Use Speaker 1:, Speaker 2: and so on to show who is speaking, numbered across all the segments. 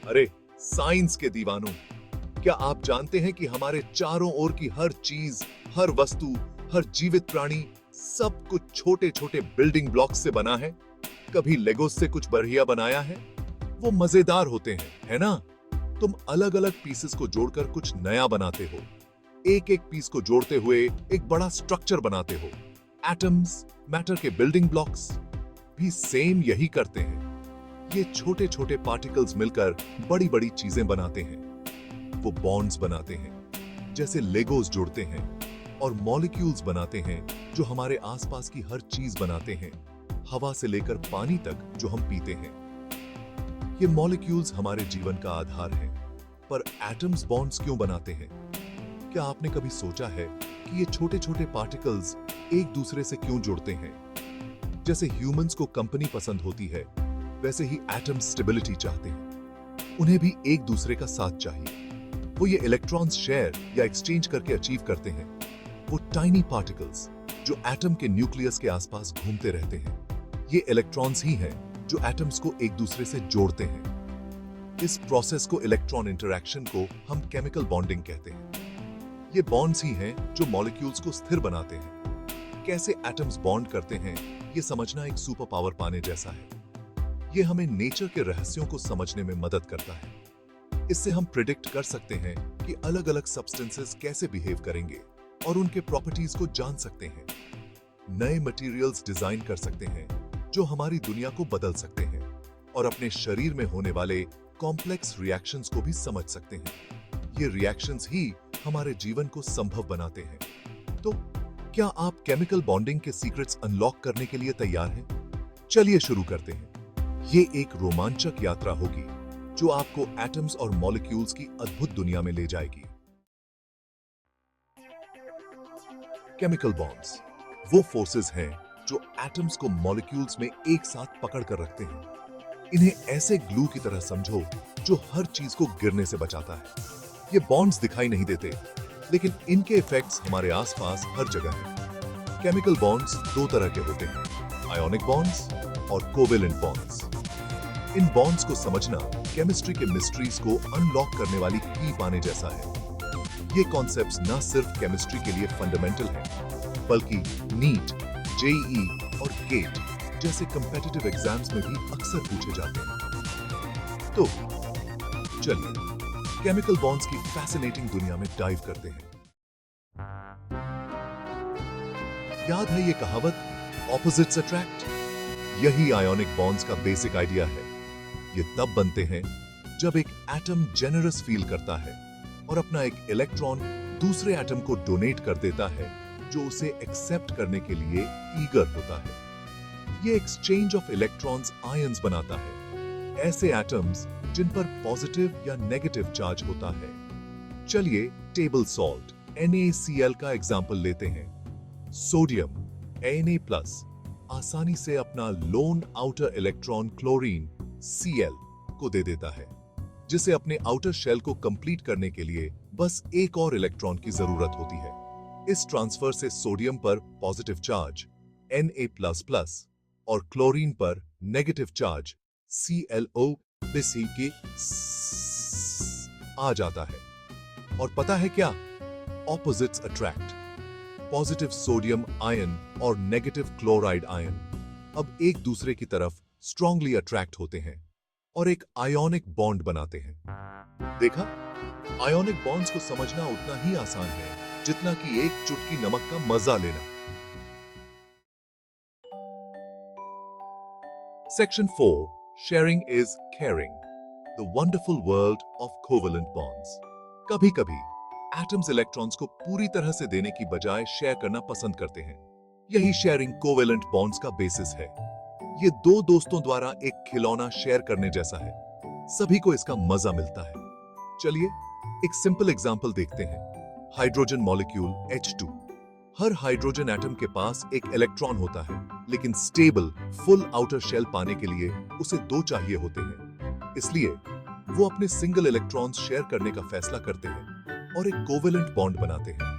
Speaker 1: अरे साइंस के दीवानों, क्या आप जानते हैं कि हमारे चारों ओर की हर चीज, हर वस्तु, हर जीवित प्राणी सब कुछ छोटे छोटे बिल्डिंग ब्लॉक्स से बना है? कभी लेगो से कुछ बढ़िया बनाया है? वो मजेदार होते हैं, है ना? तुम अलग अलग पीसेस को जोड़कर कुछ नया बनाते हो। एक एक पीस को जोड़ते हुए एक बड़ा स्ट्रक्चर बनाते हो। एटम्स, मैटर के बिल्डिंग ब्लॉक्स भी सेम यही करते हैं। ये छोटे छोटे पार्टिकल्स मिलकर बड़ी बड़ी चीजें बनाते हैं। वो बॉन्ड्स बनाते हैं, जैसे लेगोस जोड़ते हैं, और मॉलिक्यूल्स बनाते हैं जो हमारे आसपास की हर चीज बनाते हैं, हवा से लेकर पानी तक जो हम पीते हैं। ये मॉलिक्यूल्स हमारे जीवन का आधार हैं, पर एटम्स बॉन्ड्स क्यों बनाते हैं? क्या आपने कभी सोचा है कि ये छोटे छोटे पार्टिकल्स एक दूसरे से क्यों जुड़ते हैं? जैसे ह्यूमंस को कंपनी पसंद होती है, वैसे ही एटम्स स्टेबिलिटी चाहते हैं। उन्हें भी एक दूसरे का साथ चाहिए। वो ये इलेक्ट्रॉन्स शेयर या एक्सचेंज करके अचीव करते हैं। वो टाइनी पार्टिकल्स जो एटम के न्यूक्लियस के आसपास घूमते रहते हैं, ये इलेक्ट्रॉन्स ही हैं जो एटम्स को एक दूसरे से जोड़ते हैं। इस प्रोसेस को, इलेक्ट्रॉन इंटरैक्शन को, हम केमिकल बॉन्डिंग कहते हैं। ये बॉन्ड्स ही हैं जो मॉलिक्यूल्स को स्थिर बनाते हैं। कैसे एटम्स बॉन्ड करते हैं, ये समझना एक सुपर पावर पाने जैसा है। ये हमें नेचर के रहस्यों को समझने में मदद करता है। इससे हम प्रिडिक्ट कर सकते हैं कि अलग अलग सब्सटेंसेस कैसे बिहेव करेंगे और उनके प्रॉपर्टीज को जान सकते हैं। नए मटेरियल्स डिजाइन कर सकते हैं जो हमारी दुनिया को बदल सकते हैं, और अपने शरीर में होने वाले कॉम्प्लेक्स रिएक्शंस को भी समझ सकते हैं। ये रिएक्शंस ही हमारे जीवन को संभव बनाते हैं। तो क्या आप केमिकल बॉन्डिंग के सीक्रेट्स अनलॉक करने के लिए तैयार हैं? चलिए शुरू करते हैं। ये एक रोमांचक यात्रा होगी जो आपको एटम्स और मॉलिक्यूल्स की अद्भुत दुनिया में ले जाएगी। केमिकल बॉन्ड्स वो फोर्सेस हैं जो एटम्स को मॉलिक्यूल्स में एक साथ पकड़ कर रखते हैं। इन्हें ऐसे ग्लू की तरह समझो जो हर चीज को गिरने से बचाता है। ये बॉन्ड्स दिखाई नहीं देते, लेकिन इनके इफेक्ट्स हमारे आसपास हर जगह हैं। केमिकल बॉन्ड्स दो तरह के होते हैं, आयोनिक बॉन्ड्स और कोवेलेंट बॉन्ड्स। इन बॉन्ड्स को समझना केमिस्ट्री के मिस्ट्रीज को अनलॉक करने वाली की पाने जैसा है। ये कॉन्सेप्ट्स न सिर्फ केमिस्ट्री के लिए फंडामेंटल हैं, बल्कि नीट, जेईई और गेट जैसे कॉम्पिटिटिव एग्जाम्स में भी अक्सर पूछे जाते हैं। तो चलिए केमिकल बॉन्ड्स की फैसिनेटिंग दुनिया में डाइव करते हैं। याद है ये कहावत, ऑपोजिट्स अट्रैक्ट? यही आयोनिक बॉन्ड्स का बेसिक आइडिया है। ये तब बनते हैं जब एक एटम जेनरस फील करता है और अपना एक इलेक्ट्रॉन दूसरे एटम को डोनेट कर देता है जो उसे एक्सेप्ट करने के लिए ईगर होता है। ये एक्सचेंज ऑफ इलेक्ट्रॉन्स आयंस बनाता है, ऐसे एटम्स जिन पर पॉजिटिव या नेगेटिव चार्ज होता है। चलिए टेबल सॉल्ट NaCl का एग्जांपल लेते हैं। सोडियम Na+ आसानी से अपना loan outer electron chlorine Cl को दे देता है, जिसे अपने आउटर शेल को कंप्लीट करने के लिए बस एक और इलेक्ट्रॉन की जरूरत होती है। इस ट्रांसफर से सोडियम पर पॉजिटिव चार्ज Na++ और क्लोरीन पर नेगेटिव चार्ज ClO के आ जाता है। और पता है क्या? Opposites attract. Positive sodium ion और नेगेटिव क्लोराइड आयन अब एक दूसरे की तरफ स्ट्रांगली अट्रैक्ट होते हैं और एक आयोनिक बॉन्ड बनाते हैं। देखा? आयोनिक बॉन्ड्स को समझना उतना ही आसान है जितना कि एक चुटकी नमक का मजा लेना। Section 4, sharing is caring, the wonderful world of covalent bonds. कभी कभी एटम्स इलेक्ट्रॉन्स को पूरी तरह से देने की बजाय शेयर करना पसंद करते हैं। यही शेयरिंग कोवेलेंट बॉन्ड्स का बेसिस है। ये दो दोस्तों द्वारा एक खिलौना शेयर करने जैसा है। सभी को इसका मजा मिलता है। चलिए एक सिंपल एग्जांपल देखते हैं। Hydrogen molecule H2। हर हाइड्रोजन एटम के पास एक इलेक्ट्रॉन होता है, लेकिन स्टेबल फुल आउटर शेल पाने के लिए उसे दो चाहिए होते हैं। इसलिए वो अपने सिंगल इलेक्ट्रॉन्स शेयर करने का फैसला करते हैं और एक कोवेलेंट बॉन्ड बनाते हैं।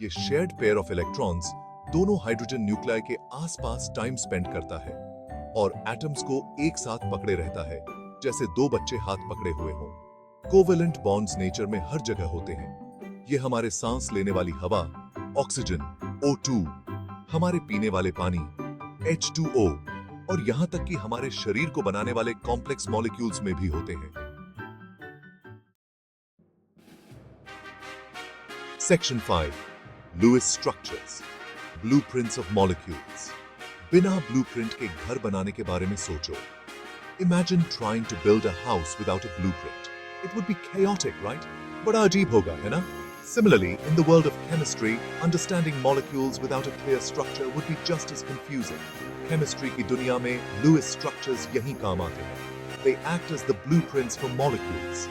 Speaker 1: ये शेयर्ड पेयर ऑफ इलेक्ट्रॉन्स दोनों हाइड्रोजन न्यूक्लियाई के आसपास टाइम स्पेंड करता है और एटम्स को एक साथ पकड़े रहता है, जैसे दो बच्चे हाथ पकड़े हुए हों। कोवेलेंट बॉन्ड्स नेचर में हर जगह होते हैं। ये हमारे सांस लेने वाली हवा, ऑक्सीजन, O2, हमारे पीने वाले पानी, H2O, और यहां तक कि हमारे शरीर को बनाने वाले कॉम्प्लेक्स मॉलिक्यूल्स में भी होते हैं। Section 5, Lewis structures, blueprints of molecules. बिना ब्लूप्रिंट के घर बनाने के बारे में सोचो। Imagine trying to build a house without a blueprint. It would be chaotic, right? बड़ा अजीब होगा, है ना? Similarly, in the world of chemistry, understanding molecules without a clear structure would be just as confusing. Chemistry की दुनिया में Lewis structures यही काम आते हैं. They act as the blueprints for molecules,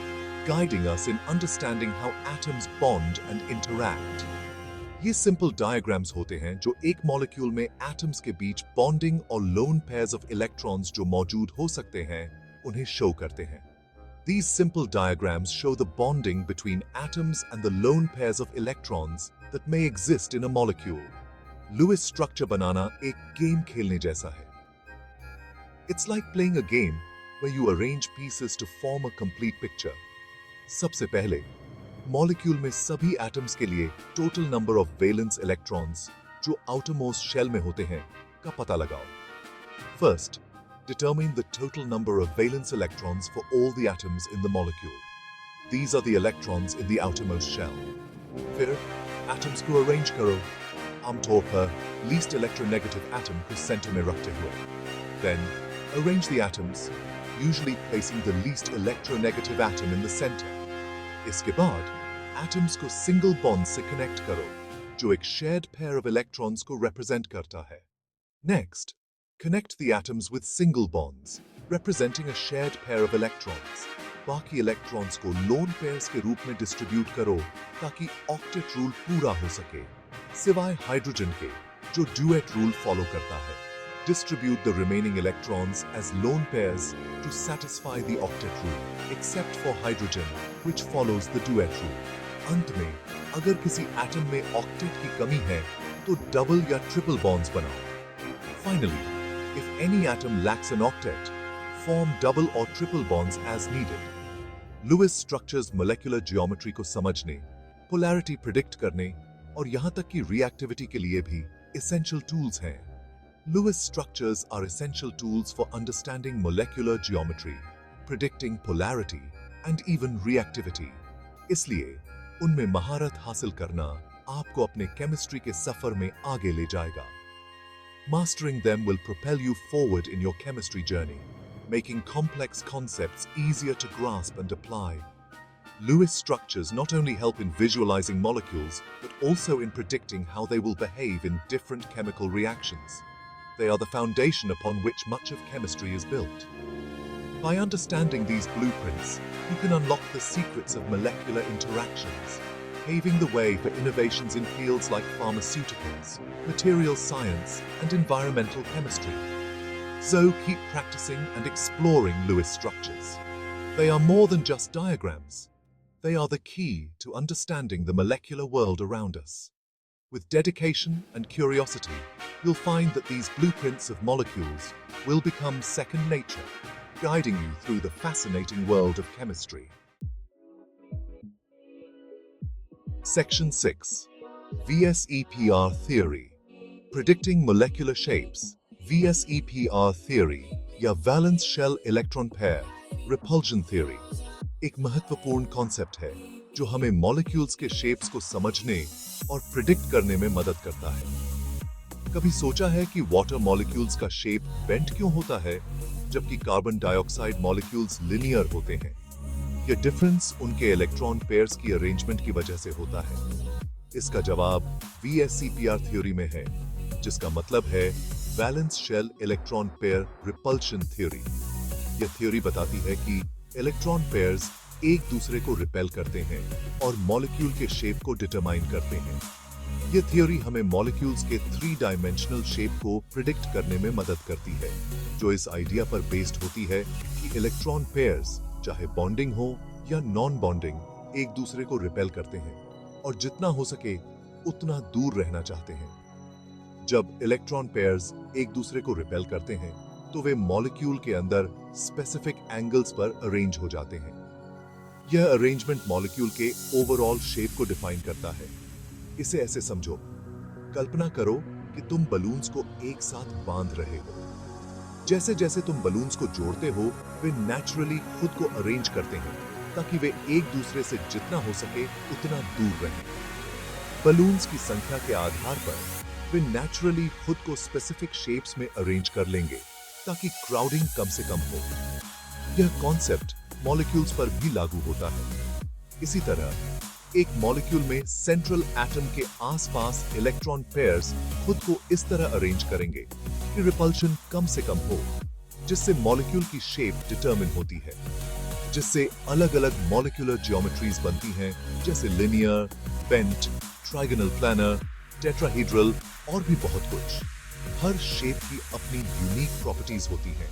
Speaker 1: guiding us in understanding how atoms bond and interact. ये simple diagrams होते हैं जो एक मॉलिक्यूल में एटम्स के बीच बॉन्डिंग और लोन पेयर्स ऑफ इलेक्ट्रॉन्स जो मौजूद हो सकते हैं उन्हें शो करते हैं. These simple diagrams show the bonding between atoms and the lone pairs of electrons that may exist in a molecule. Lewis structure बनाना एक गेम खेलने जैसा है. It's like playing a game where you arrange pieces to form a complete picture. सबसे पहले molecule में सभी atoms के लिए total number of valence electrons जो आउटरमोस्ट शेल में होते हैं का पता लगाओ. First, determine the total number of valence electrons for all the atoms in the molecule. These are the electrons in the outermost shell. फिर एटम्स को arrange करो आमतौर पर लीस्ट इलेक्ट्रोनेगेटिव एटम को सेंटर में रखते हुए. Then arrange the atoms, usually placing the least electronegative atom in the center. इसके बाद एटम्स को सिंगल बॉन्ड से कनेक्ट करो जो एक शेयर्ड पेयर ऑफ इलेक्ट्रॉन्स को रिप्रेजेंट करता है. Next, connect the atoms with single bonds representing a shared pair of electrons. बाकी इलेक्ट्रॉन्स को लोन पेयर्स के रूप में डिस्ट्रीब्यूट करो ताकि ऑक्टेट रूल पूरा हो सके, सिवाय हाइड्रोजन के जो ड्यूएट रूल फॉलो करता है. Distribute the remaining electrons as lone pairs to satisfy the octet rule, except for hydrogen, which follows the duet rule. अंत में, अगर किसी एटम में octet की कमी है, तो डबल या ट्रिपल bonds बनाओ. Finally, if any atom lacks an octet, form double or triple bonds as needed. Lewis structures molecular geometry को समझने, polarity predict करने, और यहाँ तक कि reactivity के लिए भी essential tools हैं. Lewis structures are essential tools for understanding molecular geometry, predicting polarity, and even reactivity. इसलिए उनमें महारत हासिल करना आपको अपने केमिस्ट्री के सफर में आगे ले जाएगा. Mastering them will propel you forward in your chemistry journey, making complex concepts easier to grasp and apply. Lewis structures not only help in visualizing molecules, but also in predicting how they will behave in different chemical reactions. They are the foundation upon which much of chemistry is built. By understanding these blueprints, you can unlock the secrets of molecular interactions, paving the way for innovations in fields like pharmaceuticals, materials science, and environmental chemistry. So keep practicing and exploring Lewis structures. They are more than just diagrams. They are the key to understanding the molecular world around us. With dedication and curiosity, you'll find that these blueprints of molecules will become second nature, guiding you through the fascinating world of chemistry. Section 6. VSEPR Theory. Predicting Molecular Shapes. VSEPR Theory या Valence Shell Electron Pair Repulsion Theory एक महत्वपूर्ण concept है जो हमें molecules के shapes को समझने और प्रिडिक्ट करने में मदद करता है. कभी सोचा है कि वाटर मॉलिक्यूल्स का शेप बेंट क्यों होता है जबकि कार्बन डाइऑक्साइड मॉलिक्यूल्स लिनियर होते हैं? यह डिफरेंस उनके इलेक्ट्रॉन पेयर्स की अरेंजमेंट की वजह से होता है. इसका जवाब VSEPR थ्योरी में है, जिसका मतलब है valence shell electron pair repulsion theory. यह थ्योरी बताती है कि इलेक्ट्रॉन पेयर्स एक दूसरे को रिपेल करते हैं और मॉलिक्यूल के शेप को डिटरमाइन करते हैं. यह थ्योरी हमें मॉलिक्यूल्स के 3 डायमेंशनल शेप को प्रिडिक्ट करने में मदद करती है, जो इस आइडिया पर बेस्ड होती है कि इलेक्ट्रॉन पेयर्स चाहे बॉन्डिंग हो या नॉन बॉन्डिंग एक दूसरे को रिपेल करते हैं और जितना हो सके उतना दूर रहना चाहते हैं. जब इलेक्ट्रॉन पेयर्स एक दूसरे को रिपेल करते हैं तो वे मॉलिक्यूल के अंदर स्पेसिफिक एंगल्स पर अरेंज हो जाते हैं। यह अरेंजमेंट मॉलिक्यूल के ओवरऑल शेप को डिफाइन करता है। इसे ऐसे समझो, कल्पना करो कि तुम बलून्स को एक साथ बांध रहे हो। जैसे जैसे तुम बलून्स को जोड़ते हो, वे नेचुरली खुद को अरेंज करते हैं ताकि वे एक दूसरे से जितना हो सके उतना दूर रहें। बलून्स की संख्या के आधार पर वे नेचुरली खुद को स्पेसिफिक शेप्स में अरेंज कर लेंगे ताकि क्राउडिंग कम से कम हो। यह कॉन्सेप्ट मॉलिक्यूल्स पर भी लागू होता है। इसी तरह एक मॉलिक्यूल में सेंट्रल एटम के आसपास इलेक्ट्रॉन पेयर्स खुद को इस तरह अरेंज करेंगे कि रिपल्शन कम से कम हो, जिससे मॉलिक्यूल की शेप डिटरमिन होती है, जिससे अलग-अलग मॉलिक्यूलर ज्योमेट्रीज बनती हैं, जैसे linear, bent, trigonal planner, tetrahedral और भी बहुत कुछ। हर शेप की अपनी यूनिक प्रॉपर्टीज होती हैं।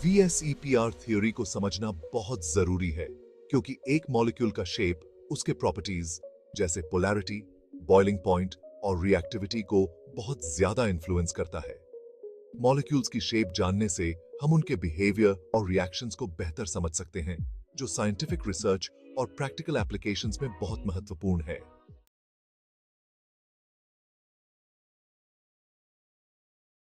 Speaker 1: VSEPR थ्योरी को समझना बहुत जरूरी है, क्योंकि एक मॉलिक्यूल का शेप उसके प्रॉपर्टीज जैसे पोलैरिटी, बॉइलिंग पॉइंट और रिएक्टिविटी को बहुत ज्यादा इन्फ्लुएंस करता है। मॉलिक्यूल्स की शेप जानने से हम उनके बिहेवियर और रिएक्शंस को बेहतर समझ सकते हैं, जो साइंटिफिक रिसर्च और प्रैक्टिकल एप्लीकेशंस में बहुत महत्वपूर्ण है।